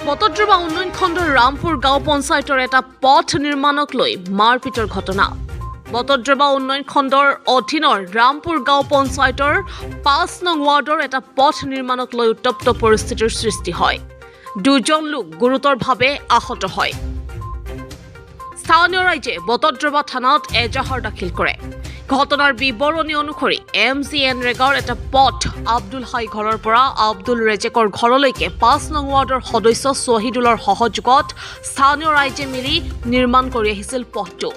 বটদ্ৰৱা উন্নয়ন খণ্ডৰ ৰামপুৰ গাঁও পঞ্চায়তৰ এটা পথ নিৰ্মাণক লৈ মাৰপিটৰ ঘটনা। বটদ্ৰৱা উন্নয়ন খণ্ডৰ অধীনৰ ৰামপুৰ গাঁও পঞ্চায়তৰ ৫ নং ৱাৰ্ডৰ এটা পথ নিৰ্মাণক লৈ উত্তপ্ত পৰিস্থিতিৰ সৃষ্টি হয়। দুজন লোক গুৰুতৰভাৱে আহত হয়। স্থানীয় ৰাইজে বটদ্ৰৱা থানাত এজাহাৰ দাখিল কৰে। ঘটনাৰ বিৱৰণী অনুসৰি MGN ৰেগাৰ এটা পথ আব্দুল হাই ঘৰৰ পৰা আব্দুল ৰেজেকৰ ঘৰলৈকে ৫ নং ৱাৰ্ডৰ সদস্য শ্বহিদুলৰ সহযোগত স্থানীয় ৰাইজে মিলি নিৰ্মাণ কৰি আহিছিল পথটো।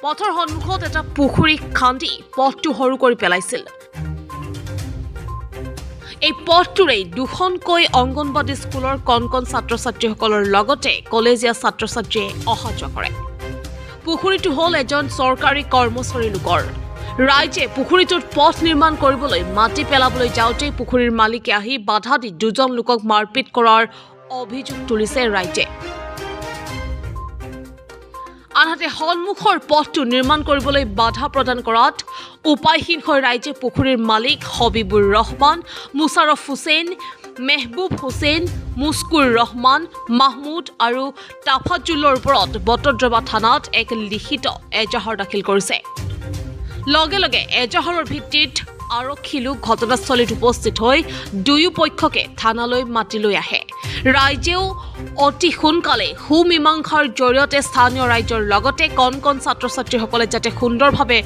পথৰ সন্মুখত এটা পুখুৰী খান্দি পথটো সৰু কৰি পেলাইছিল। এই পথটোৰেই দুখনকৈ অংগনবাদী স্কুলৰ কণ ছাত্ৰ ছাত্ৰীসকলৰ লগতে কলেজীয়া ছাত্ৰ ছাত্ৰীয়ে অহা যোৱা কৰে। পুখুৰীটো হ'ল এজন চৰকাৰী কৰ্মচাৰী লোকৰ। ৰাইজে পুখুৰীটোত পথ নিৰ্মাণ কৰিবলৈ মাটি পেলাবলৈ যাওঁতেই পুখুৰীৰ মালিকে আহি বাধা দি দুজন লোকক মাৰপিট কৰাৰ অভিযোগ তুলিছে ৰাইজে। আনহাতে সন্মুখৰ পথটো নিৰ্মাণ কৰিবলৈ বাধা প্ৰদান কৰাত উপায়হীন হৈ ৰাইজে পুখুৰীৰ মালিক হবিবুৰ ৰহমান, মুছাৰফ হুছেইন, মেহবুব হুছেইন, মুস্কুৰ ৰহমান, মাহমুদ আৰু তাফাজুলৰ ওপৰত বটদ্ৰৱা থানাত এক লিখিত এজাহাৰ দাখিল কৰিছে। লগে লগে এজাহাৰৰ ভিত্তিত আৰক্ষী লোক ঘটনাস্থলীত উপস্থিত হৈ দুয়ো পক্ষকে থানালৈ মাতি লৈ আহে। ৰাইজেও অতি সোনকালে সুমীমাংসাৰ জৰিয়তে স্থানীয় ৰাইজৰ লগতে কণ ছাত্ৰ ছাত্ৰীসকলে যাতে সুন্দৰভাৱে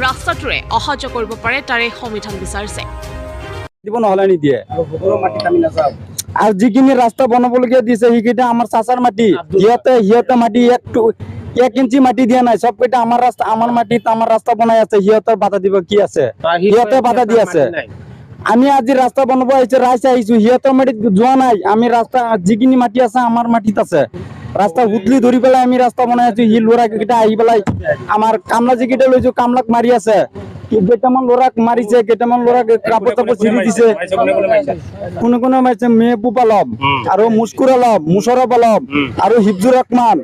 ৰাস্তাটোৰে অহা যোৱা কৰিব পাৰে তাৰে সমাধান বিচাৰিছে। আর যিখিনি রাস্তা বনাবলগীয়া দিছে সেইকেইটা আমার চাচার মাটি, সিহঁতে মাটি 1 ইঞ্চি মাটি দিয়া নাই, সবকেইটা আমার রাস্তা, আমার মাটিত আমার রাস্তা বনাই আছে। সিহঁতৰ বাধা দিব কি আছে? সিহঁতে বাধা দি আছে। আমি আজি রাস্তা বনাব আহিছো, রাইজে আহিছো, সিহঁতৰ মাটিত যোৱা নাই। আমি ৰাস্তা যিখিনি মাটি আছে আমাৰ মাটিত আছে। ৰাস্তা হুতলি ধৰি পেলাই আমি ৰাস্তা বনাই আছো। সি ল'ৰা কেইটা আহি পেলাই আমাৰ কামলা যিকেইটা লৈছো কামলাক মাৰি আছে। কেইটামান ল'ৰাক মাৰিছে, কেইটামান ল'ৰাক কাপোৰ চাপোৰ চিৰি দিছে। কোনে কোনে মাৰিছে? মেহবুব আলম আৰু মুস্কুৰ আলম, মুছাৰফ আলম আৰু হিফজুৰ ৰহমান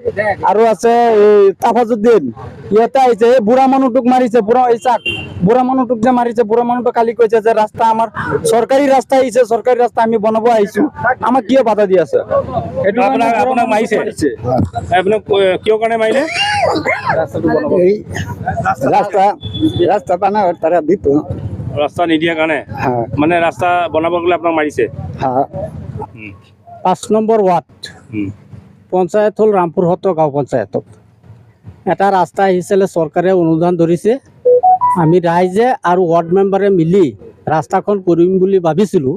আৰু আছে তাফাজুদ্দিন। ইহঁতে আহিছে। এই বুঢ়া মানুহটোক মাৰিছে। বুঢ়া মানুহটোক যে মাৰিছে, বুঢ়া মানুহটো কালি কৈছে যে ৰাস্তা আমাৰ চৰকাৰী ৰাস্তা আহিছে, চৰকাৰী ৰাস্তা আমি বনাব আহিছো, আমাক কিয় বাধা দি আছে? এইটো আপোনাক মাৰিছে। আপোনাক কিয় কাৰণে মাৰিলে? ৰাস্তা বানাবাৰ তাৰা দিত, ৰাস্তা নিদিয়াৰ কাৰণে মানে ৰাস্তা বনাব গ'লে আপোনাক মাৰিছে। 5 নম্বৰ ৱাৰ্ড পঞ্চায়ত হ'ল ৰামপুৰ সত্ৰ গাঁও পঞ্চায়তত এটা ৰাস্তা আহিছিলে, চৰকাৰে অনুদান ধৰিছে। আমি ৰাইজে আৰু ৱাৰ্ড মেম্বাৰে মিলি ৰাস্তাখন কৰিম বুলি ভাবিছিলোঁ।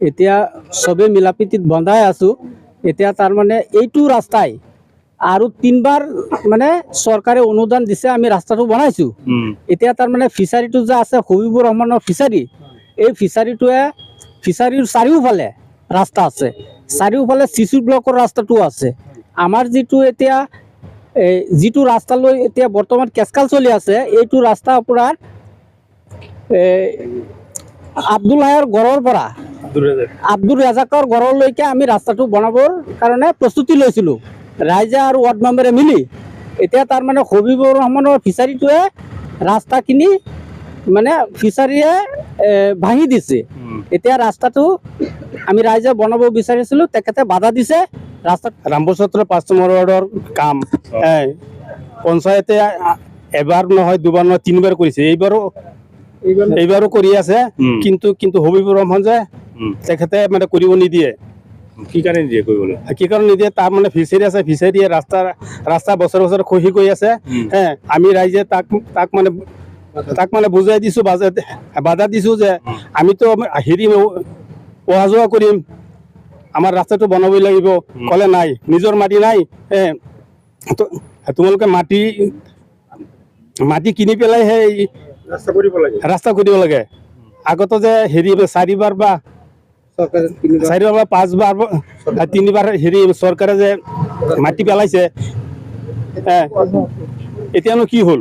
এতিয়া চবেই মিলাপ্ৰীতিত বন্ধাই আছোঁ। এতিয়া তাৰমানে এইটো ৰাস্তাই আৰু 3বাৰ মানে চৰকাৰে অনুদান দিছে, আমি ৰাস্তাটো বনাইছোঁ। এতিয়া তাৰমানে ফিচাৰীটো যে আছে হবিবুৰ ৰহমানৰ ফিচাৰী, এই ফিচাৰীৰ চাৰিওফালে ৰাস্তা আছে, চাৰিওফালে চিচি ব্লকৰ ৰাস্তাটো আছে। আমাৰ যিটো ৰাস্তালৈ এতিয়া বৰ্তমান কেচকাল চলি আছে, এইটো ৰাস্তা আপোনাৰ আব্দুল হাইৰ ঘৰৰ পৰা আব্দুল ৰাজাকৰ ঘৰলৈকে আমি ৰাস্তাটো বনাবৰ কাৰণে প্ৰস্তুতি লৈছিলোঁ ৰাইজে আৰু ৱাৰ্ড মেম্বাৰে মিলি। এতিয়া তাৰমানে হবিবুৰ ৰহমানৰ ফিচাৰীটোৱে ৰাস্তাখিনি মানে ফিচাৰীয়ে ভাঙি দিছে। এতিয়া ৰাস্তাটো আমি ৰাইজে বনাব বিচাৰিছিলোঁ, তেখেতে বাধা দিছে। ৰাস্তাত ৰামপুৰ সত্ৰ 5 নম্বৰ ৱাৰ্ডৰ কাম পঞ্চায়তে এবাৰ নহয়, 2বাৰ নহয়, 3বাৰ কৰিছে। এইবাৰো কৰি আছে। কিন্তু হবিবুৰ ৰহমান যে তেখেতে মানে কৰিব নিদিয়ে। কি কাৰণে নিদিয়ে কৰিবলৈ? কি কাৰণে নিদিয়ে? তাৰ মানে ফিচাৰী আছে, ফিচাৰীয়ে ৰাস্তা বছৰ বছৰ খহি গৈ আছে। আমি ৰাইজে তাক মানে বুজাই দিছোঁ, বাধা দিছোঁ যে আমিতো অহা যোৱা কৰিম, আমাৰ ৰাস্তাটো বনাবই লাগিব। ক'লে নাই, নিজৰ মাটি নাই, তোমালোকে মাটি কিনি পেলাই সেই ৰাস্তা কৰিব লাগে। আগতে যে 4বাৰ বা 5বাৰ 3বাৰ চৰকাৰে যে মাটি পেলাইছে, এতিয়ানো কি হ'ল?